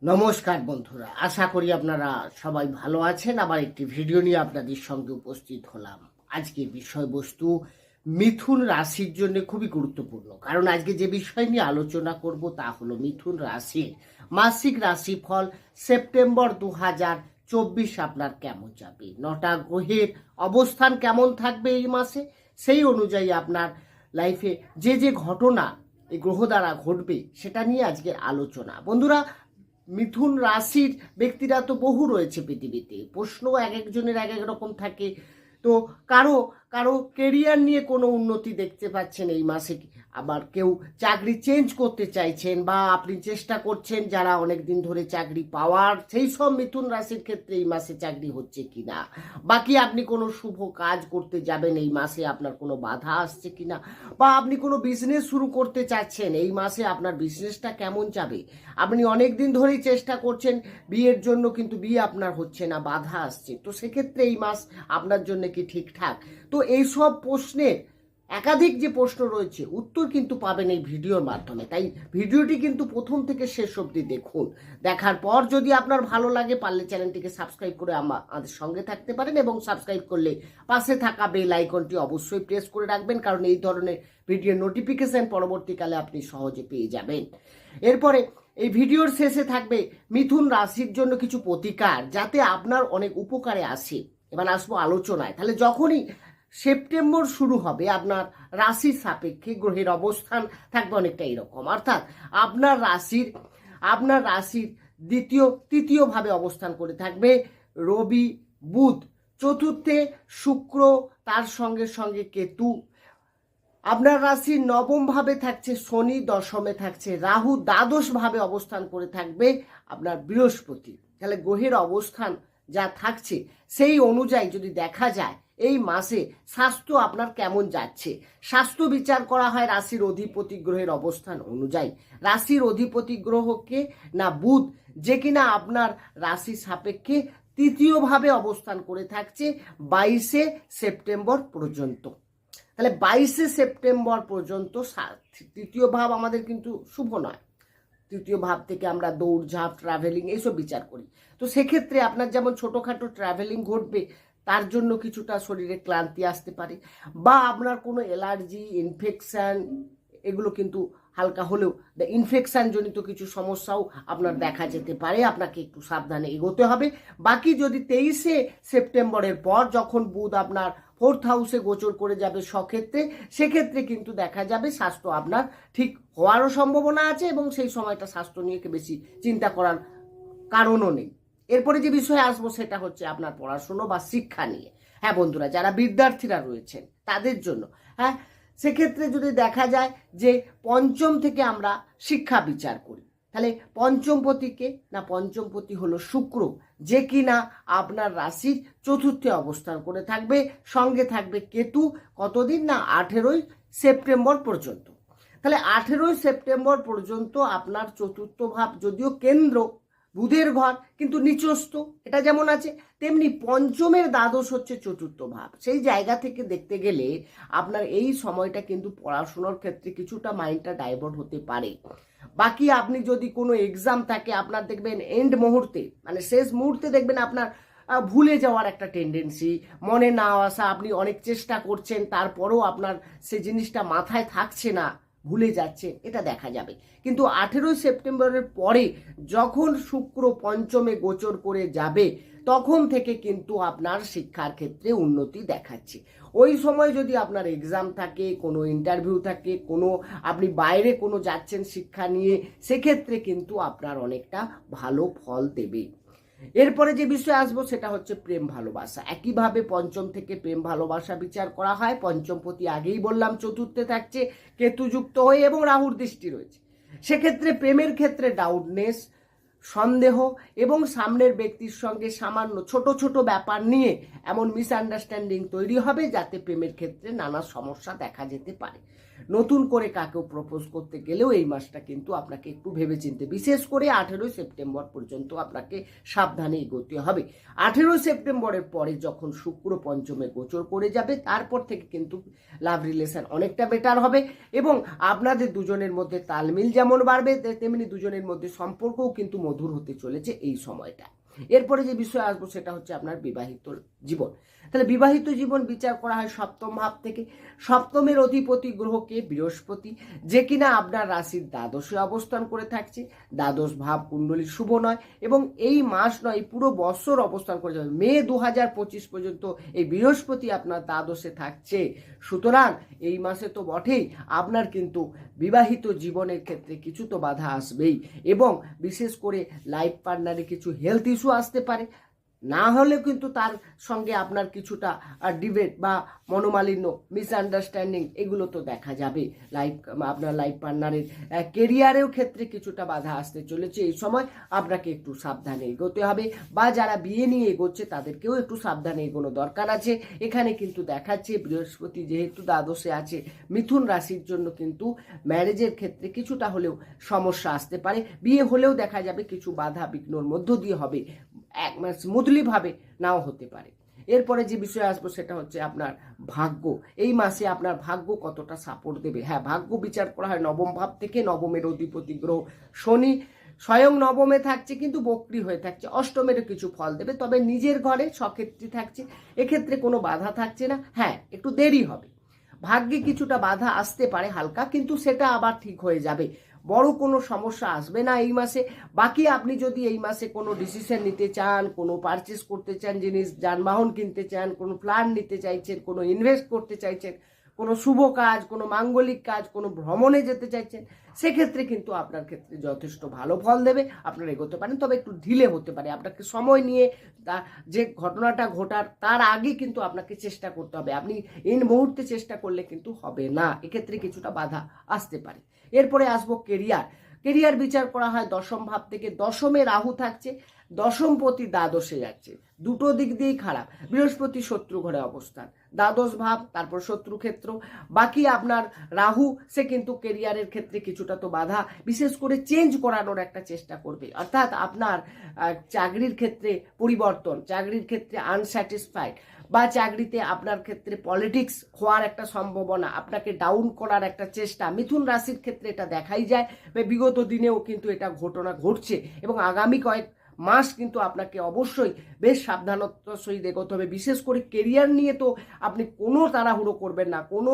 নমস্কার বন্ধুরা, আশা করি আপনারা সবাই ভালো আছেন। আবার একটি ভিডিও নিয়ে আপনাদের সঙ্গে উপস্থিত হলাম। আজকের বিষয়বস্তু মিথুন রাশির জন্য খুবই গুরুত্বপূর্ণ, কারণ আজকে যে বিষয় নিয়ে আলোচনা করব তা হলো মিথুন রাশির মাসিক রাশিফল সেপ্টেম্বর 2024 আপনার কেমন যাবে, 9টা গ্রহের অবস্থান কেমন থাকবে এই মাসে, সেই অনুযায়ী আপনার লাইফে যে যে ঘটনা এই গ্রহ দ্বারা ঘটবে সেটা নিয়ে আজকের আলোচনা। বন্ধুরা, মিথুন রাশির ব্যক্তিরা তো বহু রয়েছে পৃথিবীতে, প্রশ্ন এক একজনের এক এক রকম থাকে। তো কারো কারো কেরিয়ার নিয়ে কোনো উন্নতি দেখতে পাচ্ছেন এই মাসে, আবার কেউ চাকরি চেঞ্জ করতে চাইছেন বা আপনি চেষ্টা করছেন যারা অনেক দিন ধরে চাকরি পাওয়ার, সেই সব মিথুন রাশির ক্ষেত্রে এই মাসে চাকরি হচ্ছে কিনা, বাকি আপনি কোনো শুভ কাজ করতে যাবেন এই মাসে আপনার কোনো বাধা আসছে কিনা, বা আপনি কোনো বিজনেস শুরু করতে চাচ্ছেন এই মাসে আপনার বিজনেসটা কেমন যাবে। আপনি অনেক দিন ধরেই চেষ্টা করছেন বিয়ের জন্য, কিন্তু বিয়ে আপনার হচ্ছে না, বাধা আসছে, তো সেক্ষেত্রে এই মাস আপনার জন্য কি ঠিকঠাক? তো এইসব প্রশ্নের একাধিক যে প্রশ্ন রয়েছে উত্তর কিন্তু পাবেন এই ভিডিওর মাধ্যমে, তাই ভিডিওটি কিন্তু প্রথম থেকে শেষ অবধি দেখুন। দেখার পর যদি আপনার ভালো লাগে, পারলে চ্যানেলটিকে সাবস্ক্রাইব করে আমাদের সঙ্গে থাকতে পারেন, এবং সাবস্ক্রাইব করলে পাশে থাকা বেল আইকনটি অবশ্যই প্রেস করে রাখবেন, কারণ এই ধরনের ভিডিও নোটিফিকেশন পরবর্তীকালে আপনি সহজে পেয়ে যাবেন। এরপরে এই ভিডিওর শেষে থাকবে মিথুন রাশির জন্য কিছু প্রতিকার, যাতে আপনার অনেক উপকারে আসে। এবার আসবো আলোচনায়। তাহলে যখনই সেপ্টেম্বর শুরু হবে, আপনার রাশির সাপেক্ষে গ্রহের অবস্থান থাকবে অনেকটা এরকম, অর্থাৎ আপনার রাশির তৃতীয় ভাবে অবস্থান করে থাকবে রবি, বুধ চতুর্থে, শুক্র তার সঙ্গে সঙ্গে কেতু, আপনার রাশির নবম ভাবে থাকছে শনি, দশমে থাকছে রাহু, দ্বাদশ ভাবে অবস্থান করে থাকবে আপনার বৃহস্পতি। তাহলে গ্রহের অবস্থান যা থাকছে সেই অনুযায়ী যদি দেখা যায় এই মাসে স্বাস্থ্য আপনার কেমন যাচ্ছে, স্বাস্থ্য বিচার করা হয় রাশির অধিপতি গ্রহের অবস্থান অনুযায়ী। রাশির অধিপতি গ্রহকে না বুধ, যে কিনা আপনার রাশির সাপেক্ষে তৃতীয়ভাবে অবস্থান করে থাকছে 22শে সেপ্টেম্বর পর্যন্ত। তাহলে 22শে সেপ্টেম্বর পর্যন্ত তৃতীয় ভাব আমাদের কিন্তু শুভ নয়। তৃতীয় ভাব থেকে আমরা দৌড়ঝাঁপ, ট্রাভেলিং এইসব বিচার করি। তো সেক্ষেত্রে আপনার যেমন ছোটোখাটো ট্রাভেলিং ঘটবে, তার জন্য কিছুটা শরীরে ক্লান্তি আসতে পারে, বা আপনার কোনো অ্যালার্জি, ইনফেকশান, এগুলো কিন্তু হালকা হলেও ইনফেকশান জনিত কিছু সমস্যাও আপনার দেখা যেতে পারে, আপনাকে একটু সাবধানে এগোতে হবে। বাকি যদি 23শে সেপ্টেম্বরের পর যখন বুধ আপনার 4th হাউসে গোচর করে যাবে স্বক্ষেত্রে, সেক্ষেত্রে কিন্তু দেখা যাবে স্বাস্থ্য আপনার ঠিক হওয়ারও সম্ভাবনা আছে, এবং সেই সময়টা স্বাস্থ্য নিয়ে বেশি চিন্তা করার কারণও নেই। এরপরে যে বিষয়ে আসবো সেটা হচ্ছে আপনার পড়াশুনো বা শিক্ষা নিয়ে। হ্যাঁ বন্ধুরা, যারা বিদ্যার্থীরা রয়েছেন তাদের জন্য, হ্যাঁ, সেক্ষেত্রে যদি দেখা যায় যে পঞ্চম থেকে আমরা শিক্ষা বিচার করি, তাহলে পঞ্চমপতিকে না, পঞ্চমপতি হলো শুক্র, যে কিনা আপনার রাশির চতুর্থে অবস্থান করে থাকবে, সঙ্গে থাকবে কেতু, কতদিন না 18ই সেপ্টেম্বর পর্যন্ত। তাহলে 18ই সেপ্টেম্বর পর্যন্ত আপনার চতুর্থ ভাব যদিও কেন্দ্র, বুধের ঘর, কিন্তু নিচস্থ, এটা যেমন আছে তেমনি পঞ্চমের দ্বাদশ হচ্ছে চতুর্থ ভাব। সেই জায়গা থেকে দেখতে গেলে আপনার এই সময়টা কিন্তু পড়াশোনার ক্ষেত্রে কিছুটা মাইন্ডটা ডাইভার্ট হতে পারে। বাকি আপনি যদি কোনো এক্সাম থাকে, আপনার দেখবেন এন্ড মুহূর্তে, মানে শেষ মুহূর্তে দেখবেন আপনার ভুলে যাওয়ার একটা টেন্ডেন্সি, মনে না আসা, আপনি অনেক চেষ্টা করছেন তারপরেও আপনার সে জিনিসটা মাথায় থাকছে না, ভুলে যাচ্ছে, এটা দেখা যাবে। কিন্তু 18ই সেপ্টেম্বরের পরে যখন শুক্র পঞ্চমে গোচর করে যাবে, তখন থেকে কিন্তু আপনার শিক্ষার ক্ষেত্রে উন্নতি দেখাচ্ছে। ওই সময় যদি আপনার এক্সাম থাকে, কোনো ইন্টারভিউ থাকে, কোনো আপনি বাইরে কোনো যাচ্ছেন শিক্ষা নিয়ে, সেক্ষেত্রে কিন্তু আপনার অনেকটা ভালো ফল দেবে। এরপরে যে বিষয় আসবো সেটা হচ্ছে প্রেম ভালোবাসা। একইভাবে পঞ্চম থেকে প্রেম ভালোবাসা বিচার করা হয়। পঞ্চমপতি আগেই বললাম চতুর্থে থাকছে কেতুযুক্ত হয়ে, এবং রাহুর দৃষ্টি রয়েছে। সেক্ষেত্রে প্রেমের ক্ষেত্রে ডাউটনেস, সন্দেহ, এবং সামনের ব্যক্তির সঙ্গে সামান্য ছোট ছোট ব্যাপার নিয়ে এমন মিসআন্ডারস্ট্যান্ডিং তৈরি হবে যাতে প্রেমের ক্ষেত্রে নানা সমস্যা দেখা যেতে পারে। নতুন করে কাকেও প্রপোজ করতে গেলেও এই মাসটা কিন্তু আপনাকে একটু ভেবেচিন্তে, বিশেষ করে 18 সেপ্টেম্বর পর্যন্ত আপনাকে সাবধানে এগোতে হবে। 18 সেপ্টেম্বরের পরে যখন শুক্র পঞ্চমে গোচর করে যাবে, তারপর থেকে কিন্তু লাভ রিলেশন অনেকটা বেটার হবে এবং আপনাদের দুজনের মধ্যে তালমিল যেমন বাড়বে, তেমনি দুজনের মধ্যে সম্পর্কও কিন্তু মধুর হতে চলেছে এই সময়টা। এরপরে যে বিষয় আসবো সেটা হচ্ছে আপনার বিবাহিত জীবন। তাহলে বিবাহিত জীবন বিচার করা হয় সপ্তম ভাব থেকে। সপ্তমের অধিপতি গ্রহকে বৃহস্পতি, যে কিনা আপনার রাশির দ্বাদশে অবস্থান করে থাকছে। দ্বাদশ ভাব কুণ্ডলী শুভ নয় এবং এই মাস নয়, পুরো বছর অবস্থান করে যাবে। মে 2025 পর্যন্ত এই বৃহস্পতি আপনার দ্বাদশে থাকছে। সুতরাং এই মাসে তো বটেই আপনার কিন্তু বিবাহিত জীবনের ক্ষেত্রে কিছু তো বাধা আসবেই এবং বিশেষ করে লাইফ পার্টনারে কিছু হেলথ ইস্যু আসতে পারে। না হলে কিন্তু তার সঙ্গে আপনার কিছুটা ডিবেট বা মনোমালিন্য, মিসআন্ডারস্ট্যান্ডিং এগুলো তো দেখা যাবে। আপনার লাইফ পার্টনারের কেরিয়ারেও ক্ষেত্রে কিছুটা বাধা আসতে চলেছে। এই সময় আপনাকে একটু সাবধানে এগোতে হবে, বা যারা বিয়ে নিয়ে এগোচ্ছে তাদেরকেও একটু সাবধানে এগোনো দরকার আছে। এখানে কিন্তু দেখাচ্ছে বৃহস্পতি যেহেতু দ্বাদশে আছে, মিথুন রাশির জন্য কিন্তু ম্যারেজের ক্ষেত্রে কিছুটা হলেও সমস্যা আসতে পারে। বিয়ে হলেও দেখা যাবে কিছু বাধা বিঘ্নর মধ্য দিয়ে হবে, স্মুথলিভাবে নাও হতে পারে। এরপরে যে বিষয় আসবো সেটা হচ্ছে আপনার ভাগ্য। এই মাসে আপনার ভাগ্য কতটা সাপোর্ট দেবে। হ্যাঁ, ভাগ্য বিচার করা হয় নবম ভাব থেকে। নবমের অধিপতি গ্রহ শনি স্বয়ং নবমে থাকছে, কিন্তু বক্রী হয়ে থাকছে। অষ্টমেরও কিছু ফল দেবে, তবে নিজের ঘরে সক্ষেত্রী থাকছে, এক্ষেত্রে কোনো বাধা থাকছে না। হ্যাঁ, একটু দেরি হবে, ভাগ্যে কিছুটা বাধা আসতে পারে হালকা, কিন্তু সেটা আবার ঠিক হয়ে যাবে। বড় কোনো সমস্যা আসবে না এই মাসে। বাকি আপনি যদি এই মাসে কোনো ডিসিশন নিতে চান, কোনো পারচেস করতে চান, জিনিস যানবাহন কিনতে চান, কোনো প্ল্যান নিতে চাইছেন, কোনো ইনভেস্ট করতে চাইছেন, কোনো শুভ কাজ, কোনো মাঙ্গলিক কাজ, কোনো ভ্রমণে যেতে চাইছেন, সেক্ষেত্রে কিন্তু আপনার ক্ষেত্রে যথেষ্ট ভালো ফল দেবে। আপনারা এগোতে পারেন, তবে একটু ঢিলে হতে পারে। আপনাকে সময় নিয়ে যে ঘটনাটা ঘটার তার আগে কিন্তু আপনাকে চেষ্টা করতে হবে। আপনি এই মুহূর্তে চেষ্টা করলে কিন্তু হবে না, এক্ষেত্রে কিছুটা বাধা আসতে পারে। এরপরে আসবো কেরিয়ার। কেরিয়ার বিচার করা হয় দশম ভাব থেকে। দশমে রাহু থাকছে, দশমপতি দ্বাদশে যাচ্ছে, দুটো দিক দিয়েই খারাপ। বৃহস্পতি শত্রু ঘরে অবস্থান, দ্বাদশ ভাব, তারপর শত্রু ক্ষেত্র। বাকি আপনার রাহু সে কিন্তু কেরিয়ারের ক্ষেত্রে কিছুটা তো বাধা, বিশেষ করে চেঞ্জ করানোর একটা চেষ্টা করবে। অর্থাৎ আপনার চাকরির ক্ষেত্রে পরিবর্তন, চাকরির ক্ষেত্রে আনস্যাটিসফাইড, বা চাকরিতে আপনার ক্ষেত্রে পলিটিক্স হওয়ার একটা সম্ভাবনা, আপনাকে ডাউন করার একটা চেষ্টা মিথুন রাশির ক্ষেত্রে এটা দেখাই যায়। বিগত দিনেও কিন্তু এটা ঘটনা ঘটছে এবং আগামী কয়েক মাস কিন্তু আপনাকে অবশ্যই বেশ সাবধানতার সহিত এগোতে হবে। বিশেষ করে কেরিয়ার নিয়ে তো আপনি কোনো তাড়াহুড়ো করবেন না, কোনো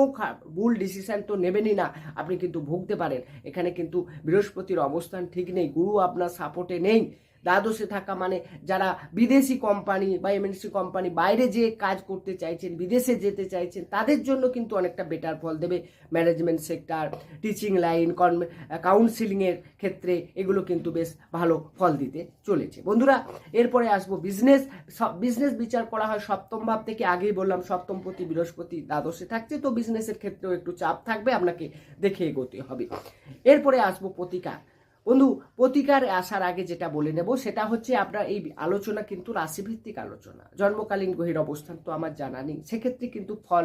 ভুল ডিসিশন তো নেবেনই না, আপনি কিন্তু ভুগতে পারেন। এখানে কিন্তু বৃহস্পতির অবস্থান ঠিক নেই, গুরু আপনার সাপোর্টে নেই। দ্বাদশে থাকা মানে যারা বিদেশি কোম্পানি বা এমএনসি কোম্পানি বাইরে যেয়ে কাজ করতে চাইছেন, বিদেশে যেতে চাইছেন, তাদের জন্য কিন্তু অনেকটা বেটার ফল দেবে। ম্যানেজমেন্ট সেক্টর, টিচিং লাইন, কাউন্সিলিংয়ের ক্ষেত্রে এগুলো কিন্তু বেশ ভালো ফল দিতে চলেছে। বন্ধুরা, এরপরে আসবো বিজনেস। বিজনেস বিচার করা হয় সপ্তম ভাব থেকে। আগেই বললাম সপ্তমপতি বৃহস্পতি দ্বাদশে থাকছে, তো বিজনেসের ক্ষেত্রেও একটু চাপ থাকবে, আপনাকে দেখে এগোতে হবে। এরপরে আসবো প্রতিকার। বন্ধু, প্রতিকার আসার আগে যেটা বলে নেব সেটা হচ্ছে, আপনার এই আলোচনা কিন্তু রাশিভিত্তিক আলোচনা। জন্মকালীন গ্রহের অবস্থান তো আমার জানা নেই, সেক্ষেত্রে কিন্তু ফল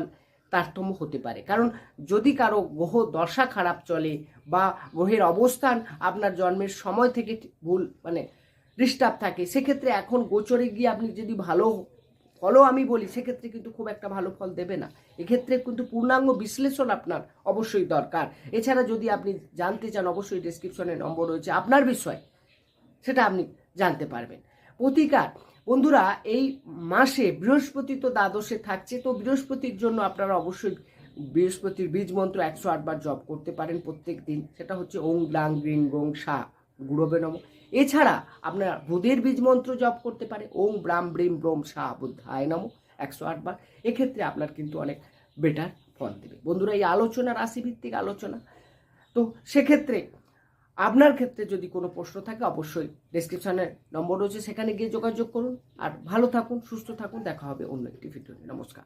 তারতম্য হতে পারে। কারণ যদি কারো গ্রহ দশা খারাপ চলে বা গ্রহের অবস্থান আপনার জন্মের সময় থেকে ভুল ডিস্টার্ব থাকে, সেক্ষেত্রে এখন গোচরে গিয়ে আপনি যদি ভালো ফলও আমি বলি, সেক্ষেত্রে কিন্তু খুব একটা ভালো ফল দেবে না। এক্ষেত্রে কিন্তু পূর্ণাঙ্গ বিশ্লেষণ আপনার অবশ্যই দরকার। এছাড়া যদি আপনি জানতে চান, অবশ্যই ডেসক্রিপশনে নম্বর রয়েছে, আপনার বিষয় সেটা আপনি জানতে পারবেন। প্রতিকার, বন্ধুরা, এই মাসে বৃহস্পতি তো দ্বাদশে থাকছে, তো বৃহস্পতির জন্য আপনারা অবশ্যই বৃহস্পতির বীজ মন্ত্র 108 বার জপ করতে পারেন প্রত্যেক দিন। সেটা হচ্ছে ওং গ্লাং গ্রিং গোং সা গুরবে নম। এছাড়া আপনারা বুধের বীজ মন্ত্র জপ করতে পারে, ওং ব্রাম ব্রিম ব্রোম সা বুদ্ধায় নম 108 বার। এক্ষেত্রে আপনার কিন্তু অনেক বেটার ফল দেবে। বন্ধুরা, এই আলোচনা রাশিভিত্তিক আলোচনা, তো সেক্ষেত্রে আপনার ক্ষেত্রে যদি কোনো প্রশ্ন থাকে অবশ্যই ডেসক্রিপশনে নম্বর রয়েছে, সেখানে গিয়ে যোগাযোগ করুন। আর ভালো থাকুন, সুস্থ থাকুন, দেখা হবে অন্য একটি ভিডিওতে। নমস্কার।